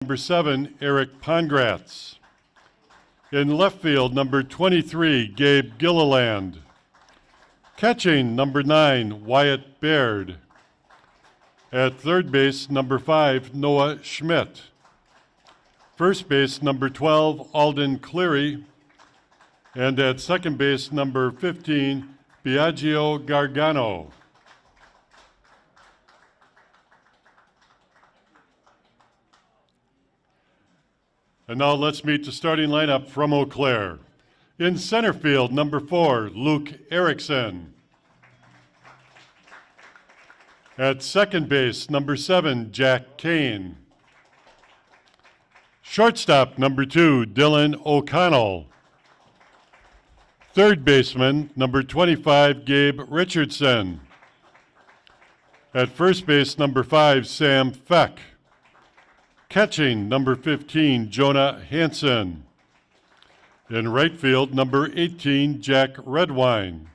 number 7, Eric Pongratz. In left field, number 23, Gabe Gilliland. Catching, number 9, Wyatt Baird. At third base, number 5, Noah Schmidt. First base, number 12, Alden Cleary. And at second base, number 15, Biagio Gargano. And now let's meet the starting lineup from Eau Claire. In center field, number 4, Luke Erickson. At second base, number 7, Jack Kane. Shortstop, number 2, Dylan O'Connell. Third baseman, number 25, Gabe Richardson. At first base, number 5, Sam Feck. Catching, number 15, Jonah Hansen. In right field, number 18, Jack Redwine.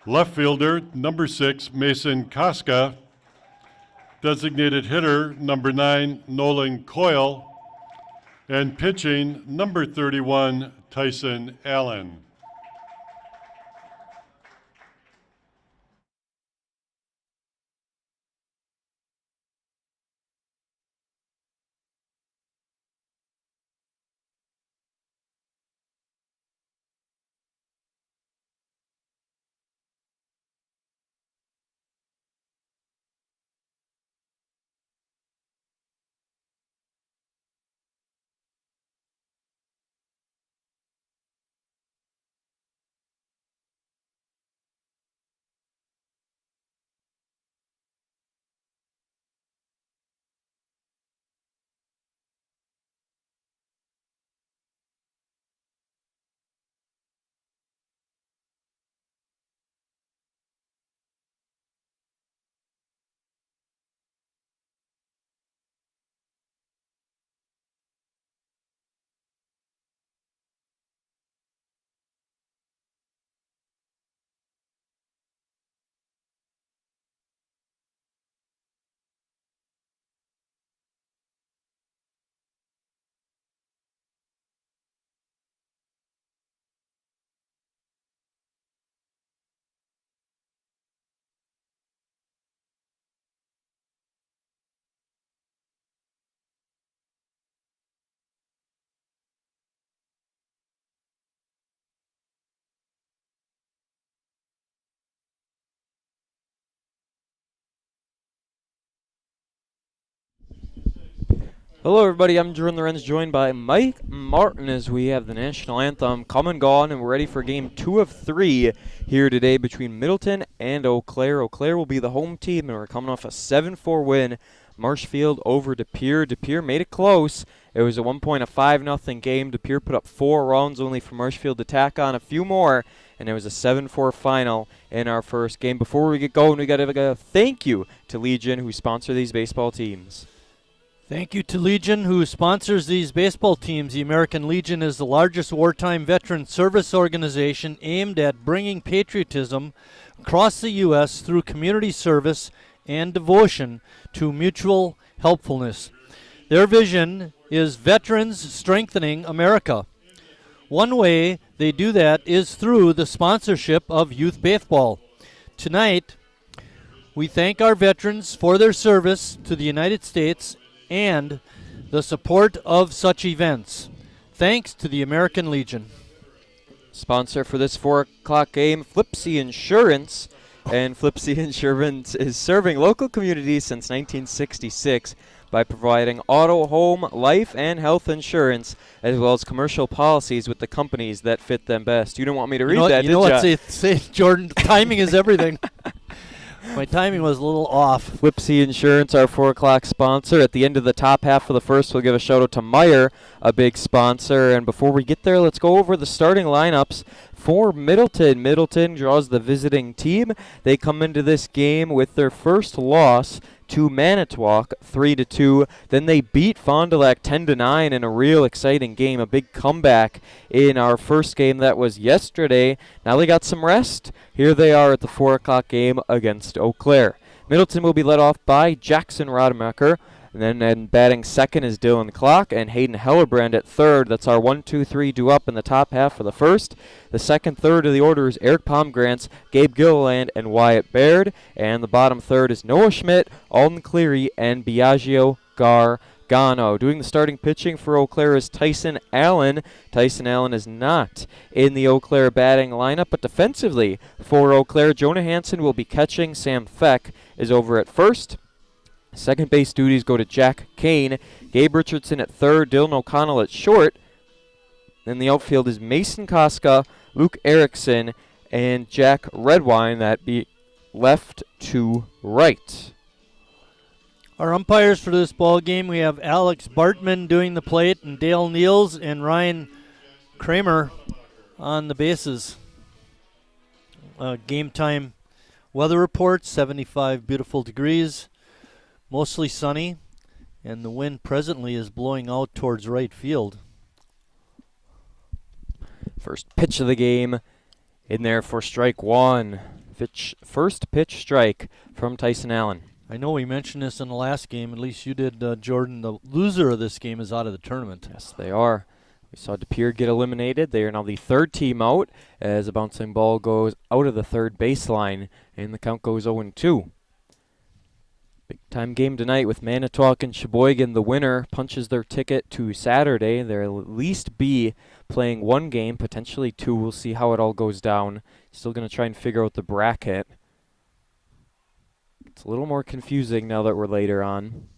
Left fielder, number 6, Mason Koska. Designated hitter, number 9, Nolan Coyle. And pitching, number 31, Tyson Allen. Hello everybody, I'm Jordan Lorenz, joined by Mike Martin as we have the national anthem come and gone, and we're ready for game 2 of 3 here today between Middleton and Eau Claire. Eau Claire will be the home team, and we're coming off a 7-4 win, Marshfield over De Pere. De Pere made it close. It was at one point a 5-0 game. De Pere put up 4 runs only for Marshfield to tack on a few more, and it was a 7-4 final in our first game. Before we get going, we got to thank you to Legion, who sponsor these baseball teams. Thank you to Legion, who sponsors these baseball teams. The American Legion is the largest wartime veteran service organization aimed at bringing patriotism across the U.S. through community service and devotion to mutual helpfulness. Their vision is veterans strengthening America. One way they do that is through the sponsorship of youth baseball. Tonight, we thank our veterans for their service to the United States and the support of such events. Thanks to the American Legion. Sponsor for this 4 o'clock game, Flipsy Insurance. And Flipsy Insurance is serving local communities since 1966 by providing auto, home, life, and health insurance, as well as commercial policies with the companies that fit them best. You don't want me to read that, did you? You know what, say, Jordan, timing is everything. My timing was a little off. Flipsy Insurance, our 4 o'clock sponsor. At the end of the top half of the first, we'll give a shout out to Meyer, a big sponsor. And before we get there, let's go over the starting lineups for Middleton. Middleton draws the visiting team. They come into this game with their first loss to Manitowoc, 3-2. Then they beat Fond du Lac 10-9 in a real exciting game, a big comeback in our first game that was yesterday. Now they got some rest. Here they are at the 4 o'clock game against Eau Claire. Middleton will be led off by Jackson Rodemacher. And then batting second is Dylan Clark and Hayden Hellerbrand at third. That's our 1-2-3 due up in the top half for the first. The second third of the order is Eric Pomgrantz, Gabe Gilliland, and Wyatt Baird. And the bottom third is Noah Schmidt, Alden Cleary, and Biagio Gargano. Doing the starting pitching for Eau Claire is Tyson Allen. Tyson Allen is not in the Eau Claire batting lineup, but defensively for Eau Claire, Jonah Hansen will be catching. Sam Feck is over at first. Second base duties go to Jack Kane, Gabe Richardson at third, Dylan O'Connell at short. Then the outfield is Mason Koska, Luke Erickson, and Jack Redwine. That be left to right. Our umpires for this ball game, we have Alex Bartman doing the plate, and Dale Niels and Ryan Kramer on the bases. Game time weather report, 75 beautiful degrees, mostly sunny, and the wind presently is blowing out towards right field. First pitch of the game in there for strike one. First pitch strike from Tyson Allen. I know we mentioned this in the last game, at least you did, Jordan. The loser of this game is out of the tournament. Yes, they are. We saw DePere get eliminated. They are now the third team out as a bouncing ball goes out of the third baseline, and the count goes 0-2. Big time game tonight with Manitowoc and Sheboygan. The winner punches their ticket to Saturday. They'll at least be playing one game, potentially two. We'll see how it all goes down. Still going to try and figure out the bracket. It's a little more confusing now that we're later on.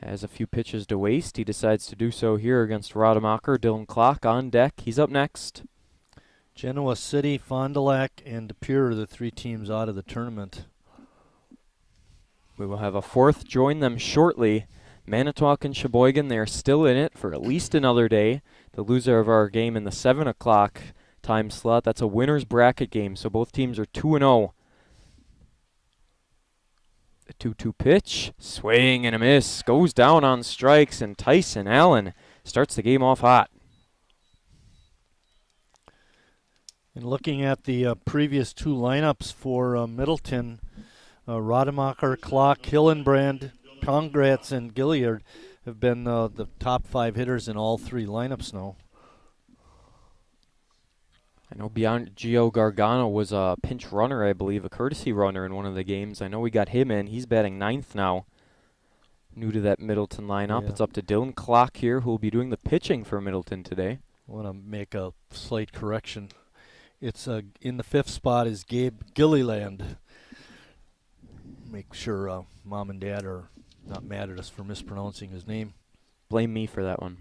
Has a few pitches to waste. He decides to do so here against Rademacher. Dylan Clark on deck. He's up next. Genoa City, Fond du Lac, and DePere are the three teams out of the tournament. We will have a fourth join them shortly. Manitowoc and Sheboygan, they are still in it for at least another day. The loser of our game in the 7 o'clock time slot, that's a winner's bracket game, so both teams are 2-0. The 2-2 pitch, swing and a miss, goes down on strikes, and Tyson Allen starts the game off hot. And looking at the previous two lineups for Middleton, Rademacher, Clark, Hillenbrand, Congrats, and Gilliard have been the top five hitters in all three lineups now. I know Gio Gargano was a pinch runner, I believe, a courtesy runner in one of the games. I know we got him in. He's batting ninth now. New to that Middleton lineup. Yeah. It's up to Dylan Clark here, who will be doing the pitching for Middleton today. I want to make a slight correction. It's in the fifth spot is Gabe Gilliland. Make sure Mom and Dad are not mad at us for mispronouncing his name. Blame me for that one.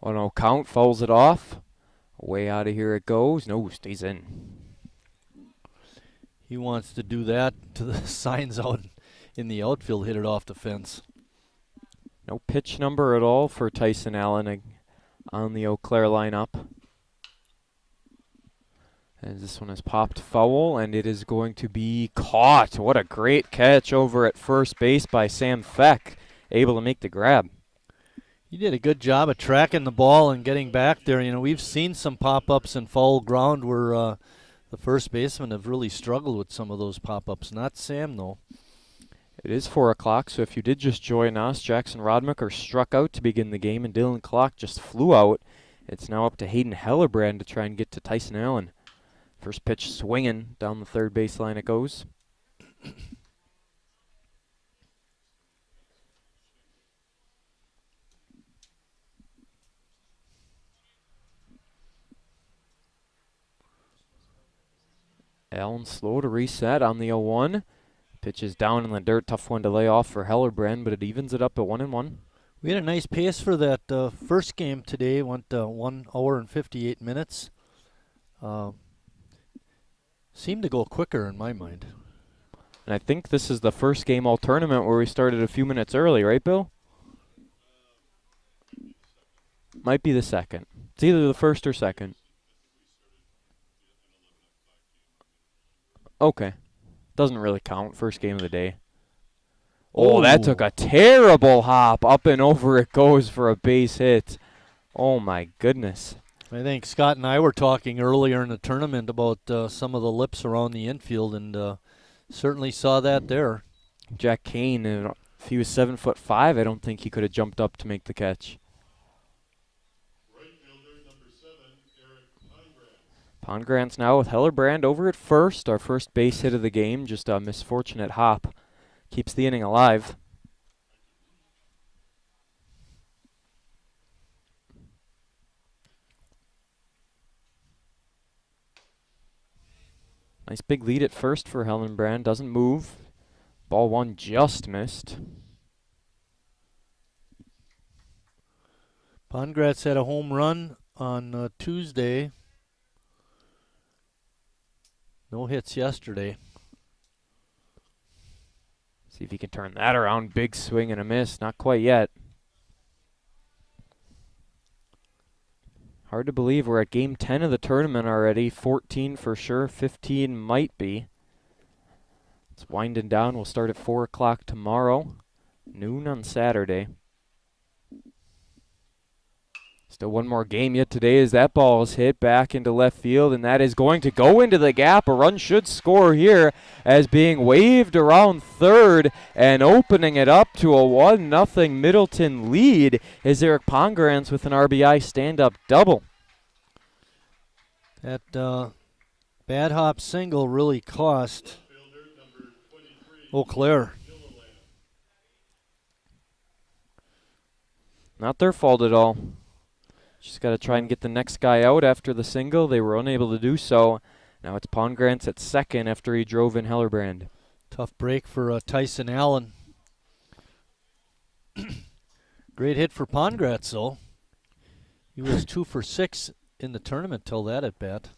1-0 count, fouls it off. Way out of here it goes. No, stays in. He wants to do that to the signs out in the outfield, hit it off the fence. No pitch number at all for Tyson Allen on the Eau Claire lineup. As this one is popped foul, and it is going to be caught. What a great catch over at first base by Sam Feck, able to make the grab. He did a good job of tracking the ball and getting back there. You know, we've seen some pop-ups in foul ground where the first basemen have really struggled with some of those pop-ups. Not Sam, though. It is 4 o'clock, so if you did just join us, Jackson Rodemacher struck out to begin the game, and Dylan Clark just flew out. It's now up to Hayden Hellerbrand to try and get to Tyson Allen. First pitch swinging down the third baseline it goes. Allen slow to reset on the 0-1. Pitch is down in the dirt, tough one to lay off for Hellerbrand, but it evens it up at 1-1. We had a nice pace for that first game today. Went 1 hour and 58 minutes. Seemed to go quicker in my mind. And I think this is the first game all tournament where we started a few minutes early, right, Bill? Might be the second. It's either the first or second. Okay. Doesn't really count. First game of the day. Oh, that took a terrible hop. Up and over it goes for a base hit. Oh, my goodness. I think Scott and I were talking earlier in the tournament about some of the lips around the infield, and certainly saw that there. Jack Kane, if he was 7'5", I don't think he could have jumped up to make the catch. Right fielder number 7, Eric Pongrantz. Pongrantz now with Hellerbrand over at first. Our first base hit of the game, just a misfortunate hop. Keeps the inning alive. Nice big lead at first for Hellerbrand. Doesn't move. Ball one just missed. Pongrantz had a home run on Tuesday. No hits yesterday. See if he can turn that around. Big swing and a miss. Not quite yet. Hard to believe we're at game 10 of the tournament already. 14 for sure. 15 might be. It's winding down. We'll start at 4 o'clock tomorrow. Noon on Saturday. Still one more game yet today as that ball is hit back into left field, and that is going to go into the gap. A run should score here as being waved around third, and opening it up to a 1-0 Middleton lead is Eric Pongrantz with an RBI stand-up double. That bad hop single really cost Eau Claire. Not their fault at all. Just got to try and get the next guy out after the single. They were unable to do so. Now it's Pongrantz at second after he drove in Hellerbrand. Tough break for Tyson Allen. Great hit for Pongrantz, though. He was 2 for 6 in the tournament till that at bat.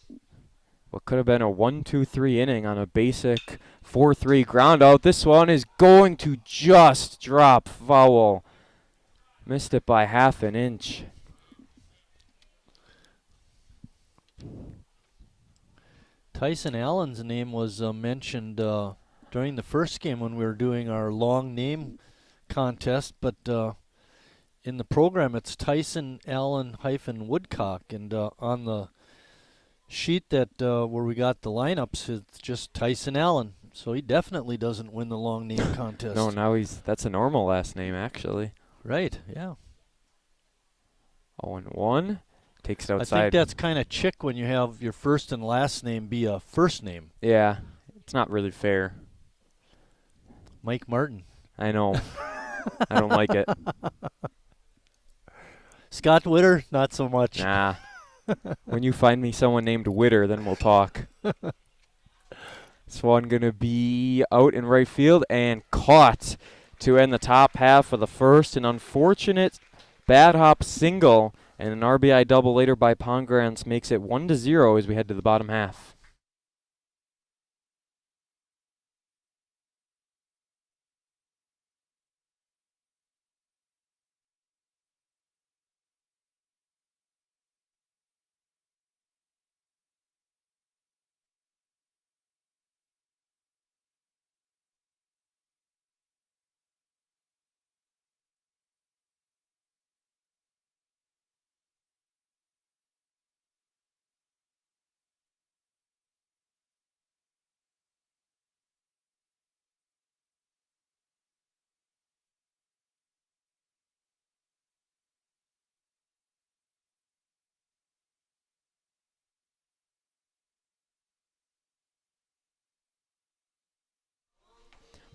What could have been a 1-2-3 inning on a basic 4-3 ground out. This one is going to just drop foul. Missed it by half an inch. Tyson Allen's name was mentioned during the first game when we were doing our long name contest, but in the program it's Tyson Allen-Woodcock, and on the sheet that where we got the lineups, it's just Tyson Allen. So he definitely doesn't win the long name contest. No, now that's a normal last name actually. Right, yeah. 0-1. Takes it outside. I think that's kind of chick when you have your first and last name be a first name. Yeah, it's not really fair. Mike Martin. I know. I don't like it. Scott Witter, not so much. Nah. When you find me someone named Witter, then we'll talk. This one going to be out in right field and caught to end the top half of the first. An unfortunate bad hop single and an RBI double later by Pongrantz makes it 1-0 as we head to the bottom half.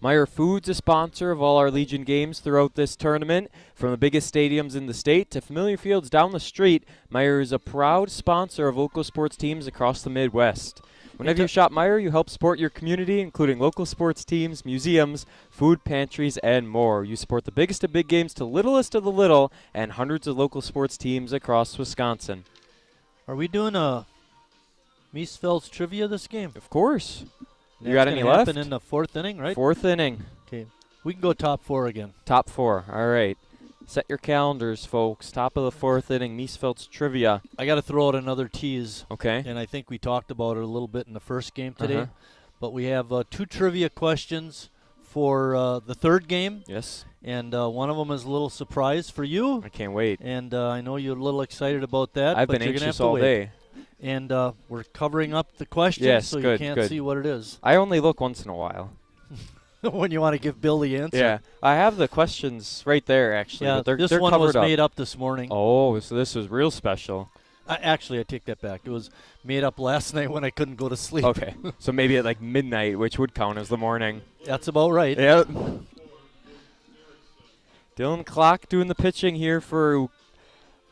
Meyer Foods, a sponsor of all our Legion games throughout this tournament. From the biggest stadiums in the state to familiar fields down the street, Meyer is a proud sponsor of local sports teams across the Midwest. Whenever you shop Meyer, you help support your community, including local sports teams, museums, food pantries, and more. You support the biggest of big games to littlest of the little and hundreds of local sports teams across Wisconsin. Are we doing a Miesfeld's trivia this game? Of course. You That's got any gonna happen left? in the fourth inning, right? Fourth inning. Okay. We can go top 4 again. Top 4. All right. Set your calendars, folks. Top of the fourth inning, Miesfeld's trivia. I got to throw out another tease, Okay. and I think we talked about it a little bit in the first game today. But we have 2 trivia questions for the third game. Yes. And one of them is a little surprise for you. I can't wait. And I know you're a little excited about that. I've but been you're gonna have anxious to all wait. day. And we're covering up the questions, Yes, so you good, can't good. see what it is I only look once in a while. when you want to give Bill the answer. Yeah, I have the questions right there, actually. Yeah, but they're, this they're one covered was up. made up this morning. Oh, so this was real special. Actually, I take that back. It was made up last night when I couldn't go to sleep. Okay, so maybe at like midnight, which would count as the morning. That's about right. Yep. Dylan Clock doing the pitching here for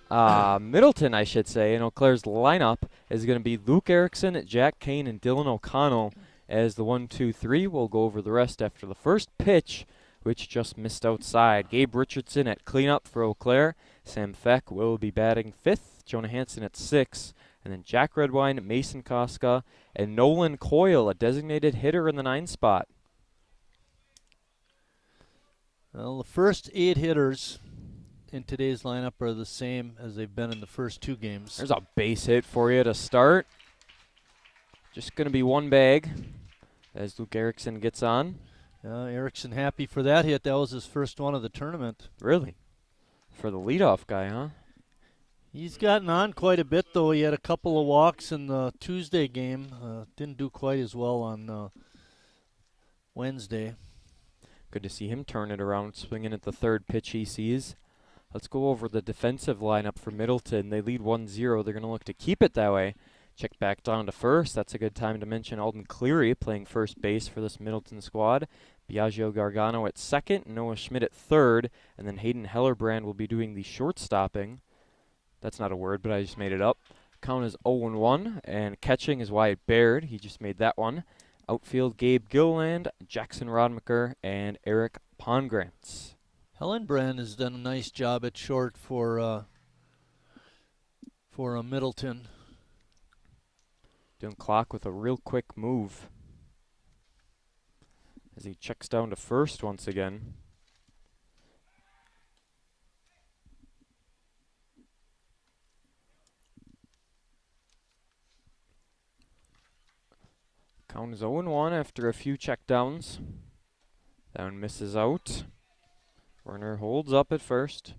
Middleton, I should say. And Eau Claire's lineup is going to be Luke Erickson, Jack Kane, and Dylan O'Connell as the 1-2-3. We'll go over the rest after the first pitch, which just missed outside. Gabe Richardson at cleanup for Eau Claire. Sam Feck will be batting fifth. Jonah Hansen at 6. And then Jack Redwine, Mason Koska, and Nolan Coyle, a designated hitter in the 9 spot. Well, the first 8 hitters in today's lineup are the same as they've been in the first 2 games. There's a base hit for you to start. Just going to be one bag as Luke Erickson gets on. Erickson happy for that hit. That was his first one of the tournament. Really? For the leadoff guy, huh? He's gotten on quite a bit, though. He had a couple of walks in the Tuesday game. Didn't do quite as well on Wednesday. Good to see him turn it around, swinging at the third pitch he sees. Let's go over the defensive lineup for Middleton. They lead 1-0. They're going to look to keep it that way. Check back down to first. That's a good time to mention Alden Cleary playing first base for this Middleton squad. Biagio Gargano at second, Noah Schmidt at third, and then Hayden Hellerbrand will be doing the shortstopping. That's not a word, but I just made it up. Count is 0-1, and catching is Wyatt Baird. He just made that one. Outfield, Gabe Gilland, Jackson Rodmaker, and Eric Pongrantz. Hellenbrand has done a nice job at short for Middleton. Doing Clock with a real quick move as he checks down to first once again. Count is 0-1 after a few checkdowns. That one misses out. Werner holds up at first.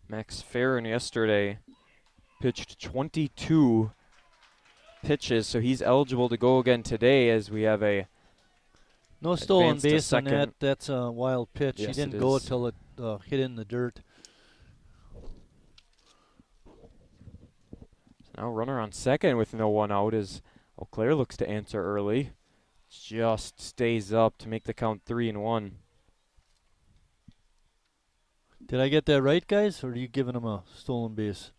Max Farron yesterday pitched 22 pitches, so he's eligible to go again today as we have a No stolen advanced to base on that. second. That's a wild pitch. Yes, he didn't it go is. until it hit in the dirt. Now runner on second with no one out as Eau Claire looks to answer early. Just stays up to make the count 3-1. Did I get that right, guys, or are you giving him a stolen base?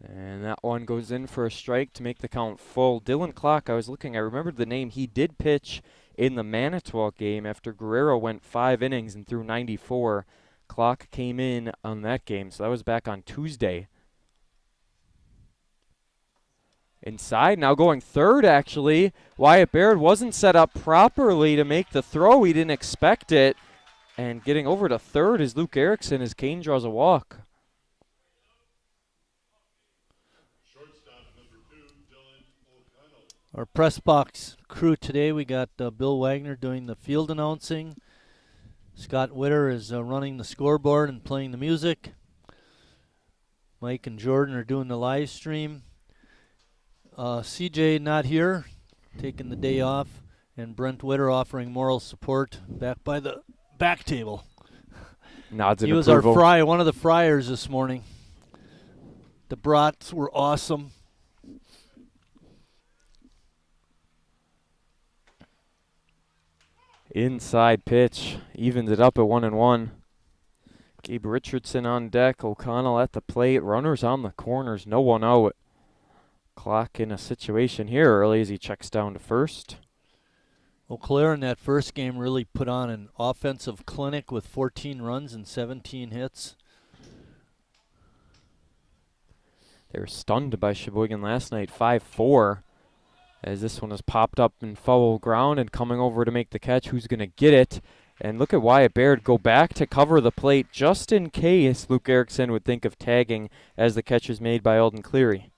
And that one goes in for a strike to make the count full. Dylan Clock, I was looking, I remembered the name. He did pitch in the Manitowoc game after Guerrero went 5 innings and threw 94. Clock came in on that game, so that was back on Tuesday. Inside, now going third, actually. Wyatt Baird wasn't set up properly to make the throw. He didn't expect it. And getting over to third is Luke Erickson as Kane draws a walk. Our press box crew today, we got Bill Wagner doing the field announcing. Scott Witter is running the scoreboard and playing the music. Mike and Jordan are doing the live stream. CJ not here, taking the day off, and Brent Witter offering moral support back by the back table. Nods in He was approval. our one of the fryers this morning. The brats were awesome. Inside pitch, evens it up at 1-1. Gabe Richardson on deck, O'Connell at the plate, runners on the corners, no one out. Clock in a situation here early as he checks down to first. Eau Claire in that first game really put on an offensive clinic with 14 runs and 17 hits. They were stunned by Sheboygan last night, 5-4, as this one has popped up in foul ground and coming over to make the catch. Who's going to get it? And look at Wyatt Baird go back to cover the plate just in case Luke Erickson would think of tagging as the catch is made by Alden Cleary.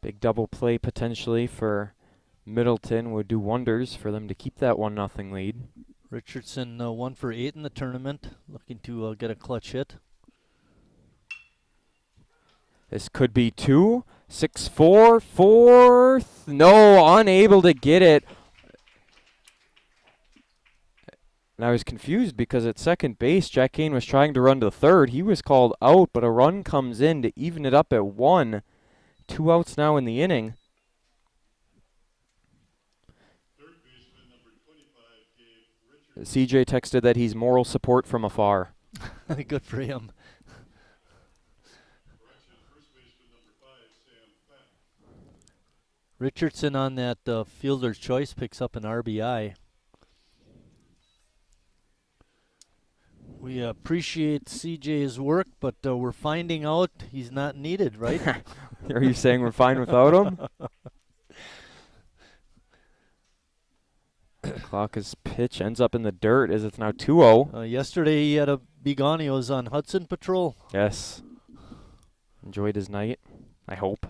Big double play potentially for Middleton would do wonders for them to keep that 1-0 lead. Richardson 1 for 8 in the tournament, looking to get a clutch hit. This could be 2, 6-4, fourth. No, unable to get it. And I was confused because at second base, Jack Kane was trying to run to third. He was called out, but a run comes in to even it up at 1. 2 outs now in the inning. Third baseman number 25, Gabe CJ Richardson. texted that he's moral support from afar. Good for him. Correction, first baseman number 5, Sam Beck. Richardson on that fielder's choice picks up an RBI. We appreciate CJ's work, but we're finding out he's not needed, right? Are you saying we're fine without him? Clock is pitch, ends up in the dirt as it's now 2-0. Yesterday he had a Begonios on Hudson Patrol. Yes. Enjoyed his night, I hope.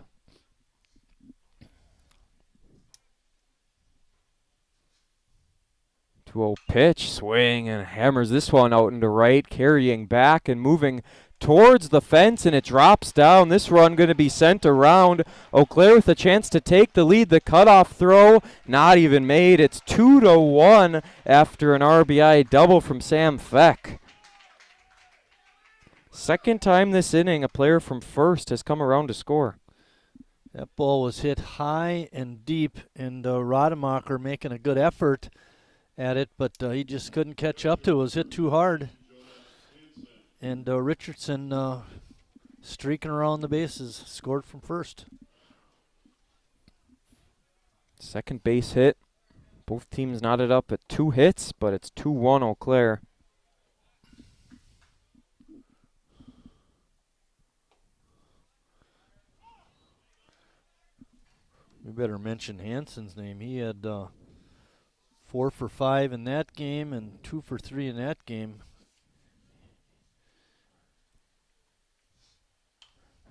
2-0 pitch, swing, and hammers this one out into right, carrying back and moving towards the fence, and it drops down. This run going to be sent around. Eau Claire with a chance to take the lead. The cutoff throw, not even made. It's 2-1 after an RBI double from Sam Feck. Second time this inning, a player from first has come around to score. That ball was hit high and deep, and Rademacher making a good effort at it, but he just couldn't catch up to it. It was hit too hard. And Richardson streaking around the bases, scored from first. Second base hit. Both teams knotted up at 2 hits, but it's 2-1 Eau Claire. We better mention Hansen's name. He had 4 for 5 in that game and 2 for 3 in that game.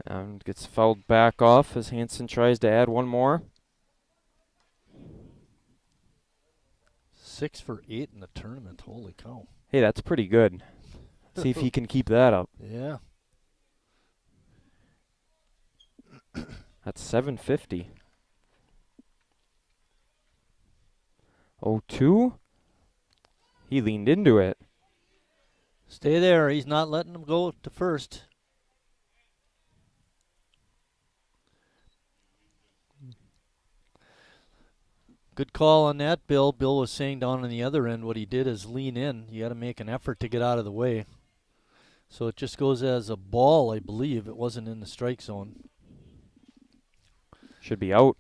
And gets fouled back off as Hansen tries to add one more. 6 for 8 in the tournament. Holy cow. Hey, that's pretty good. See if he can keep that up. Yeah. That's 750. 0-2. He leaned into it. Stay there. He's not letting him go to first. Good call on that, Bill. Bill was saying down on the other end what he did is lean in. You got to make an effort to get out of the way. So it just goes as a ball, I believe. It wasn't in the strike zone. Should be out.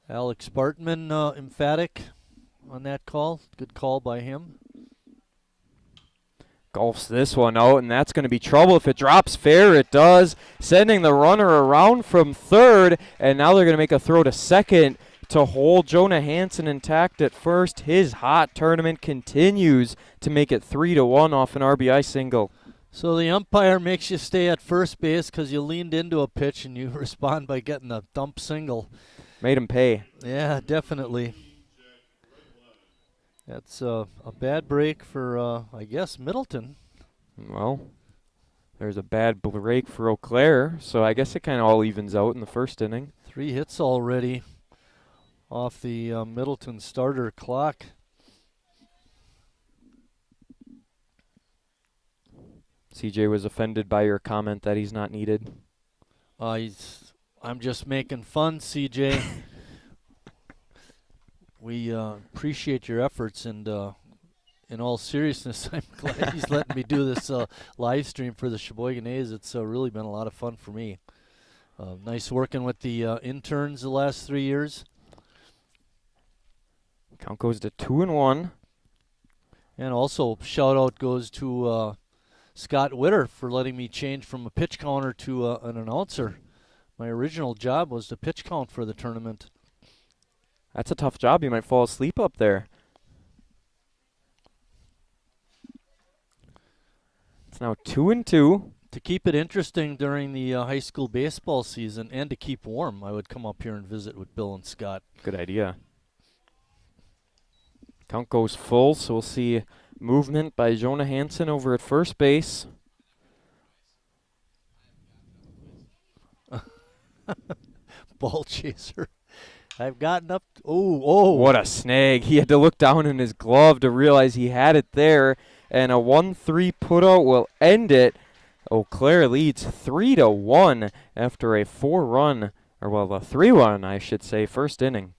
Alex Bartman emphatic on that call. Good call by him. Golfs this one out, and that's going to be trouble. If it drops fair, it does. Sending the runner around from third, and now they're going to make a throw to second to hold Jonah Hansen intact at first. His hot tournament continues to make it 3-1 off an RBI single. So the umpire makes you stay at first base because you leaned into a pitch and you respond by getting a dump single. Made him pay. Yeah, definitely. That's a bad break for, I guess, Middleton. Well, there's a bad break for Eau Claire, so I guess it kind of all evens out in the first inning. 3 hits already off the Middleton starter clock. CJ was offended by your comment that he's not needed. I'm just making fun, CJ. We appreciate your efforts, and in all seriousness, I'm glad he's letting me do this live stream for the Sheboygan A's. It's really been a lot of fun for me. Nice working with the interns the last 3 years. Count goes to 2-1. And also, shout out goes to Scott Witter for letting me change from a pitch counter to an announcer. My original job was to pitch count for the tournament. That's a tough job. You might fall asleep up there. It's now 2-2. To keep it interesting during the high school baseball season and to keep warm, I would come up here and visit with Bill and Scott. Good idea. Count goes full, so we'll see movement by Jonah Hansen over at first base. Ball chaser. I've gotten up. Oh. What a snag. He had to look down in his glove to realize he had it there. And a 1-3 putout will end it. Eau Claire leads 3-1 after a 4-run, or well, a 3-run, I should say, first inning.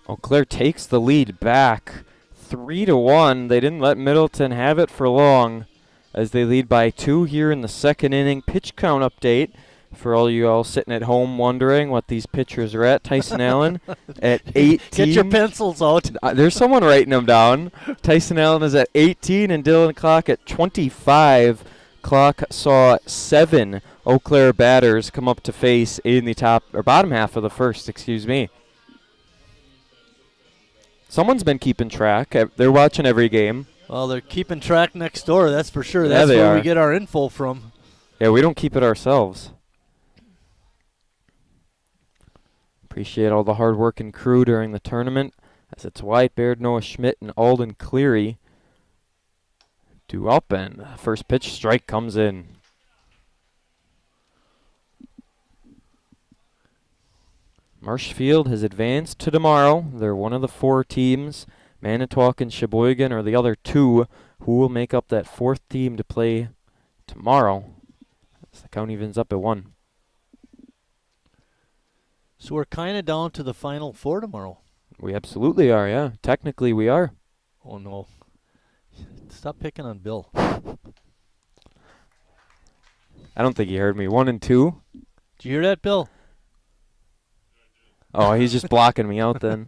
Eau Claire takes the lead back 3-1. They didn't let Middleton have it for long as they lead by 2 here in the second inning. Pitch count update for all you all sitting at home wondering what these pitchers are at. Tyson Allen at 18. Get your pencils out. There's someone writing them down. Tyson Allen is at 18 and Dylan Clock at 25. Clock saw 7 Eau Claire batters come up to face in the top or bottom half of the first, excuse me. Someone's been keeping track. They're watching every game. Well, they're keeping track next door, that's for sure. Yeah, That's they where are. we get our info from. Yeah, we don't keep it ourselves. Appreciate all the hard work and crew during the tournament, as it's Wyatt Baird, Noah Schmidt, and Alden Cleary due up, and the first pitch strike comes in. Marshfield has advanced to tomorrow. They're one of the 4 teams. Manitowoc and Sheboygan are the other 2 who will make up that 4th team to play tomorrow. As the count evens up at 1. So we're kind of down to the final 4 tomorrow. We absolutely are, yeah. Technically we are. Oh, no. Stop picking on Bill. I don't think he heard me. 1 and 2. Did you hear that, Bill? Oh, he's just blocking me out then.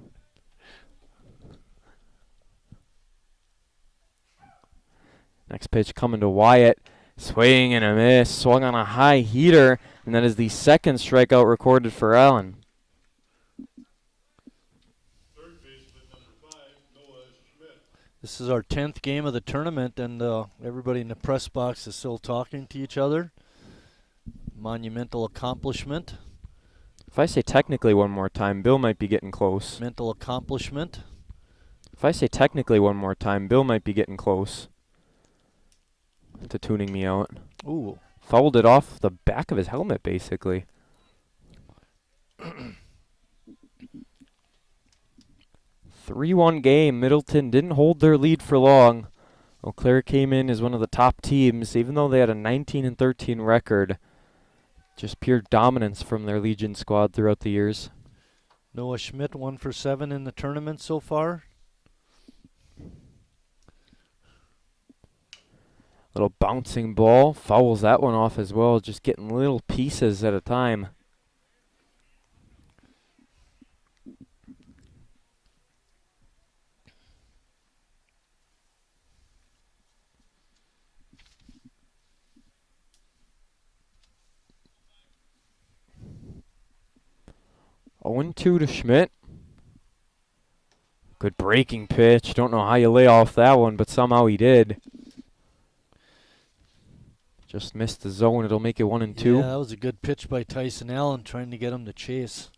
Next pitch coming to Wyatt. Swing and a miss. Swung on a high heater. And that is the second strikeout recorded for Allen. Third baseman, number 5, Noah Schmidt. This is our 10th game of the tournament, and everybody in the press box is still talking to each other. Monumental accomplishment. If I say technically one more time, Bill might be getting close. Mental accomplishment. If I say technically one more time, Bill might be getting close to tuning me out. Ooh. Fouled it off the back of his helmet, basically. 3-1 game. Middleton didn't hold their lead for long. Eau Claire came in as one of the top teams, even though they had a 19-13 record. Just pure dominance from their Legion squad throughout the years. Noah Schmidt 1 for 7 in the tournament so far. Little bouncing ball, fouls that one off as well, just getting little pieces at a time. Oh, 0-2 to Schmidt. Good breaking pitch. Don't know how you lay off that one, but somehow he did. Just missed the zone. It'll make it 1-2. Yeah, that was a good pitch by Tyson Allen, trying to get him to chase.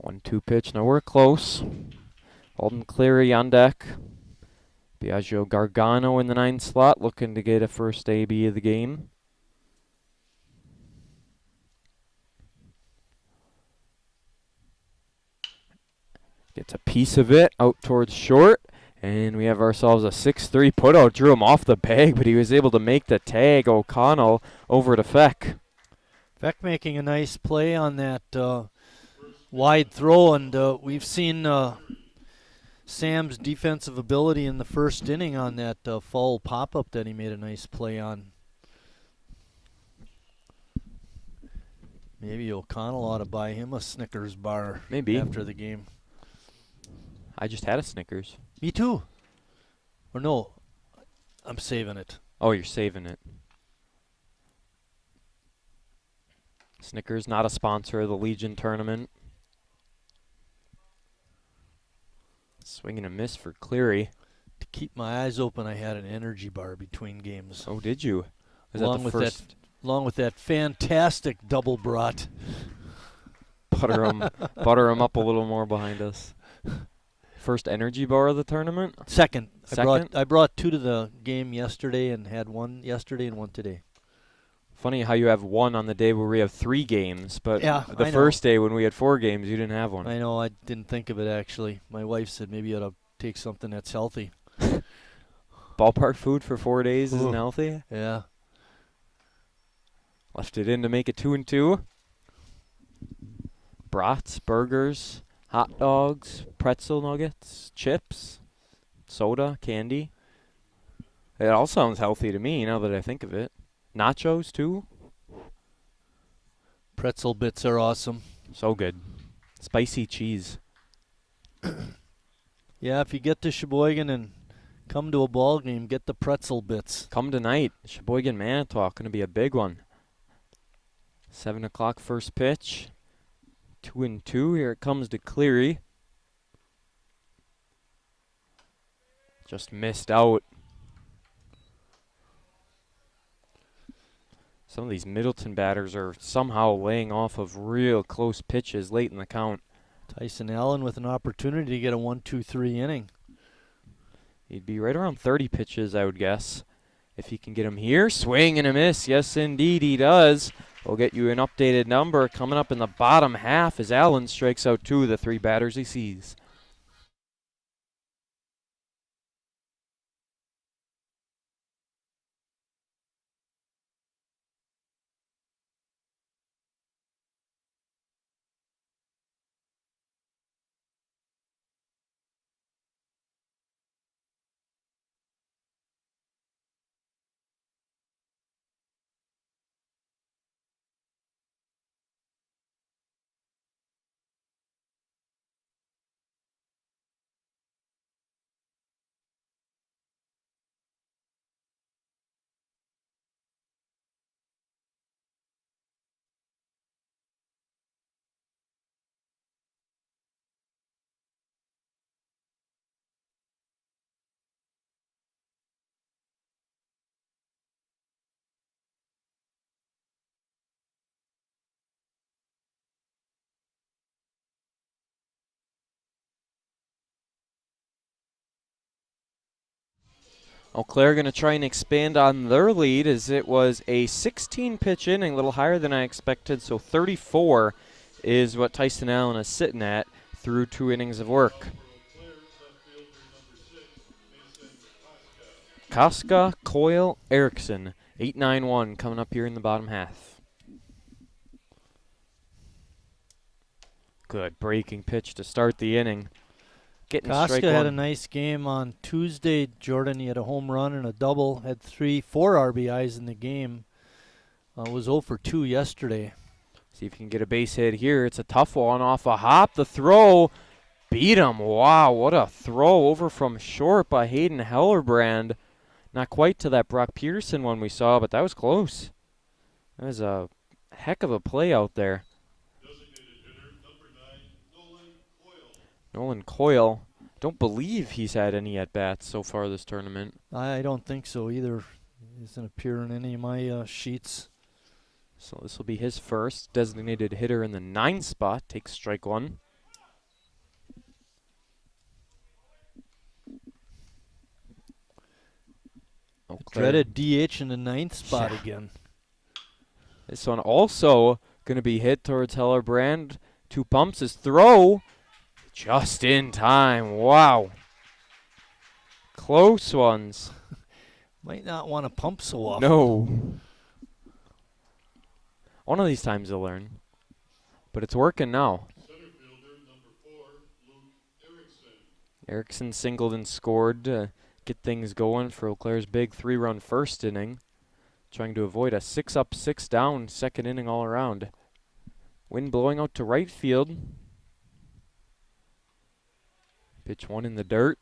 1-2 pitch. Now we're close. Alden Cleary on deck. Biagio Gargano in the 9th slot, looking to get a first AB of the game. Gets a piece of it out towards short. And we have ourselves a 6-3 putout. Drew him off the bag, but he was able to make the tag. O'Connell over to Feck. Feck making a nice play on that wide throw, and we've seen Sam's defensive ability in the first inning on that foul pop-up that he made a nice play on. Maybe O'Connell ought to buy him a Snickers bar Maybe. after the game. I just had a Snickers. Me too. Or no, I'm saving it. Oh, you're saving it. Snickers, not a sponsor of the Legion tournament. Swing and a miss for Cleary. To keep my eyes open, I had an energy bar between games. Oh, did you? Was that Along the with first? Along with that fantastic double brat. Butter 'em up a little more behind us. First energy bar of the tournament? Second. Second? I brought 2 to the game yesterday and had 1 yesterday and 1 today. Funny how you have 1 on the day where we have 3 games, but Yeah, the I know. first day when we had 4 games, you didn't have one. I know, I didn't think of it actually. My wife said maybe you ought to take something that's healthy. Ballpark food for 4 days isn't Ooh. healthy. Yeah. Left it in to make it 2-2. Brats, burgers, hot dogs, pretzel nuggets, chips, soda, candy. It all sounds healthy to me now that I think of it. Nachos too. Pretzel bits are awesome. So good. Spicy cheese. Yeah, if you get to Sheboygan and come to a ball game, get the pretzel bits. Come tonight. Sheboygan Manitowoc, going to be a big one. 7 o'clock first pitch. 2-2. Here it comes to Cleary. Just missed out. Some of these Middleton batters are somehow laying off of real close pitches late in the count. Tyson Allen with an opportunity to get a 1-2-3 inning. He'd be right around 30 pitches, I would guess. If he can get him here, swing and a miss. Yes, indeed, he does. We'll get you an updated number coming up in the bottom half as Allen strikes out 2 of the 3 batters he sees. Eau Claire going to try and expand on their lead as it was a 16-pitch inning, a little higher than I expected. So 34 is what Tyson Allen is sitting at through 2 innings of work. Koska, Coyle, Erickson. 8-9-1 coming up here in the bottom half. Good breaking pitch to start the inning. Getting strike Koska had a one. nice game on Tuesday, Jordan. He had a home run and a double, had 4 RBIs in the game. Was 0 for 2 yesterday. See if he can get a base hit here. It's a tough one off a hop. The throw beat him. Wow, what a throw over from short by Hayden Hellerbrand. Not quite to that Brock Peterson one we saw, but that was close. That was a heck of a play out there. Nolan Coyle. Don't believe he's had any at-bats so far this tournament. I don't think so either. He doesn't appear in any of my sheets. So this will be his first. Designated hitter in the 9 spot. Takes strike one. Dreaded DH in the 9th spot Yeah. again. This one also going to be hit towards Hellerbrand. 2 pumps. His throw just in time. Wow. Close ones. Might not want to pump so often. No. One of these times they'll learn. But it's working now. Erickson singled and scored to get things going for Eau Claire's big 3-run first inning. Trying to avoid a 6-up, 6-down second inning all around. Wind blowing out to right field. Pitch one in the dirt.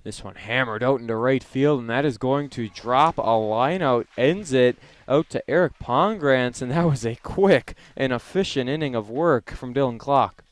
This one hammered out into right field, and that is going to drop a line out. Ends it out to Eric Pongrantz, and that was a quick and efficient inning of work from Dylan Clock.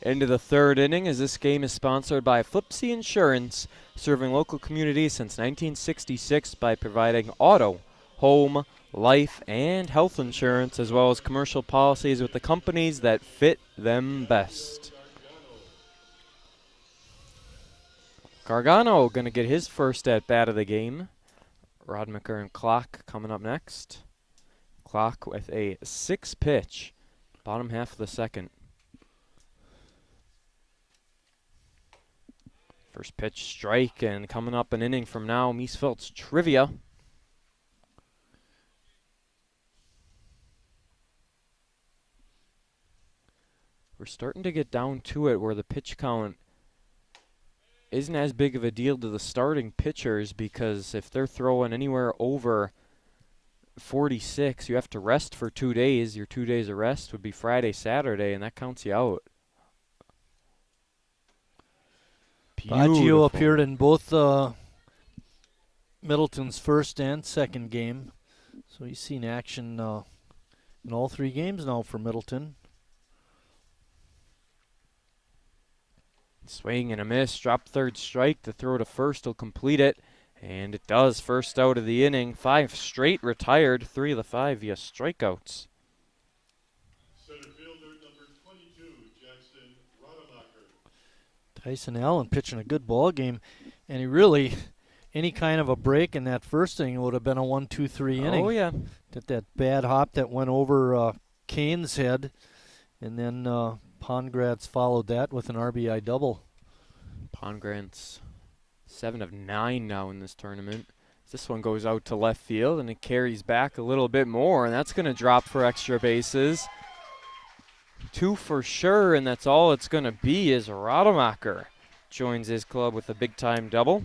Into the third inning, as this game is sponsored by Flipsy Insurance, serving local communities since 1966 by providing auto, home, life, and health insurance, as well as commercial policies with the companies that fit them best. Gargano going to get his first at-bat of the game. Rodmaker and Clock coming up next. Clock with a 6-pitch, bottom half of the second. First pitch strike, and coming up an inning from now, Miesfeld's Trivia. We're starting to get down to it where the pitch count isn't as big of a deal to the starting pitchers, because if they're throwing anywhere over 46, you have to rest for 2 days. Your 2 days of rest would be Friday, Saturday, and that counts you out. Baggio appeared in both Middleton's first and second game. So he's seen action in all 3 games now for Middleton. Swing and a miss, drop third strike. The throw to first will complete it. And it does. First out of the inning. 5 straight retired. 3 of the 5 via strikeouts. Center fielder number 22, Jackson Rademacher. Tyson Allen pitching a good ball game, and he really, any kind of a break in that first inning would have been a 1-2-3 inning. Oh, yeah. That bad hop that went over Kane's head, and then Pongratz followed that with an RBI double. Pongratz 7 of 9 now in this tournament. This one goes out to left field, and it carries back a little bit more, and that's going to drop for extra bases. 2 for sure, and that's all it's going to be as Rademacher joins his club with a big-time double.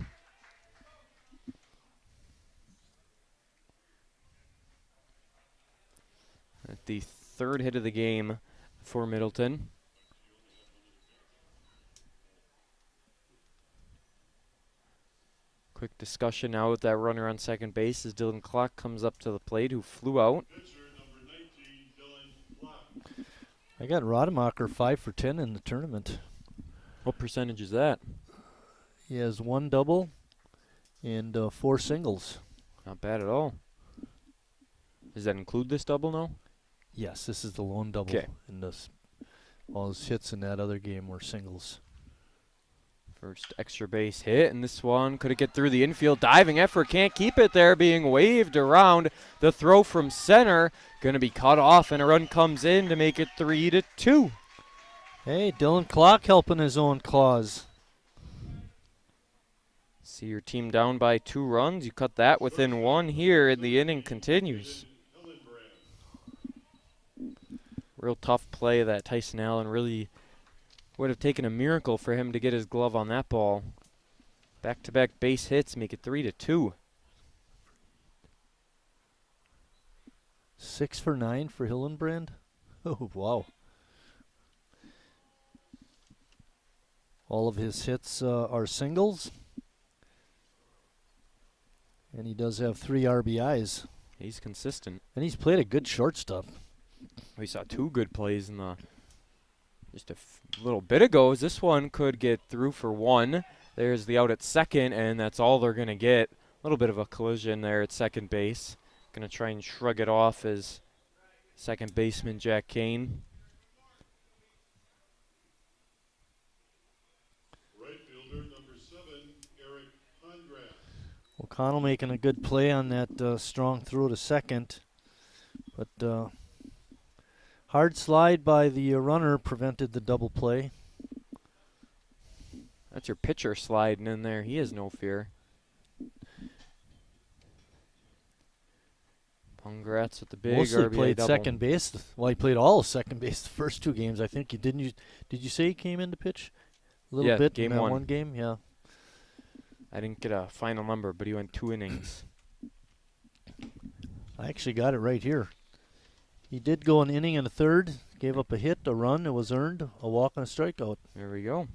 At the 3rd hit of the game for Middleton. Quick discussion now with that runner on second base as Dylan Clark comes up to the plate, who flew out. Pitcher number 19, Dylan Clark. I got Rademacher 5 for 10 in the tournament. What percentage is that? He has 1 double and 4 singles. Not bad at all. Does that include this double now? Yes, this is the lone double. 'Kay. And all his hits in that other game were singles. First extra base hit, and this one could it get through the infield. Diving effort, can't keep it there, being waved around. The throw from center, going to be cut off, and a run comes in to make it 3-2. Hey, Dylan Clark helping his own cause. See your team down by 2 runs. You cut that within 1 here, and the inning continues. Real tough play that Tyson Allen really would have taken a miracle for him to get his glove on that ball. Back-to-back base hits make it 3-2. 6 for 9 for Hillenbrand. Oh, wow. All of his hits are singles. And he does have 3 RBIs. He's consistent. And he's played a good shortstop. We saw 2 good plays in the just a little bit ago. As this one could get through for 1. There's the out at second, and that's all they're going to get. A little bit of a collision there at second base. Going to try and shrug it off as second baseman Jack Kane. Right fielder number 7, Eric Pongratz. O'Connell making a good play on that strong throw to second. But hard slide by the runner prevented the double play. That's your pitcher sliding in there. He has no fear. Pongratz with the big Mostly RBI played double. second base. Well, he played all of second base the first 2 games. I think did you say he came in to pitch a little Yeah, bit game in that 1. one game? Yeah. I didn't get a final number, but he went 2 innings. I actually got it right here. He did go an inning and a third, gave up a hit, a run, it was earned, a walk and a strikeout. There we go.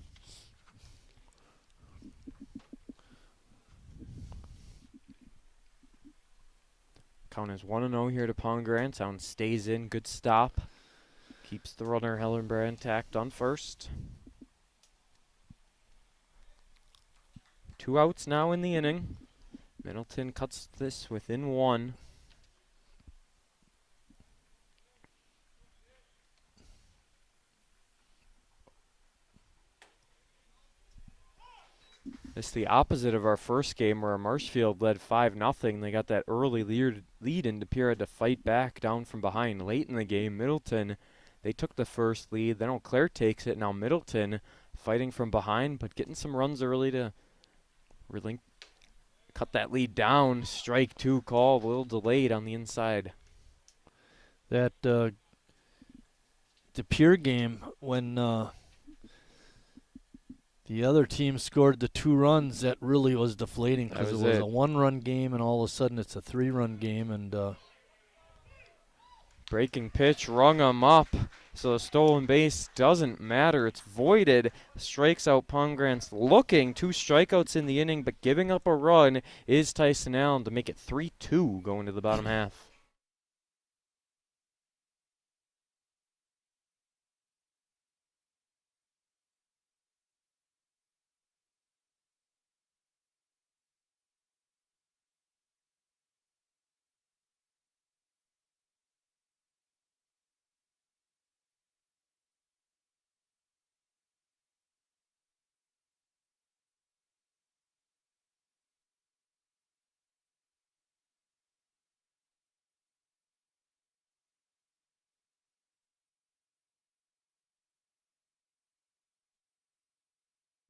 Count is 1-0 here to Pongratz. Sound stays in, good stop. Keeps the runner Hillenbrand intact on first. 2 outs now in the inning. Middleton cuts this within 1. It's the opposite of our first game where Marshfield led 5-0. They got that early lead and De Pere had to fight back down from behind late in the game. Middleton, they took the first lead. Then Eau Claire takes it. Now Middleton fighting from behind but getting some runs early to cut that lead down. Strike 2 call, a little delayed on the inside. That De Pere game when the other team scored the 2 runs, that really was deflating because it was a 1-run game and all of a sudden it's a 3-run game. And breaking pitch rung him up, so the stolen base doesn't matter. It's voided. Strikes out Pongratz looking. 2 strikeouts in the inning, but giving up a run is Tyson Allen to make it 3-2 going to the bottom half.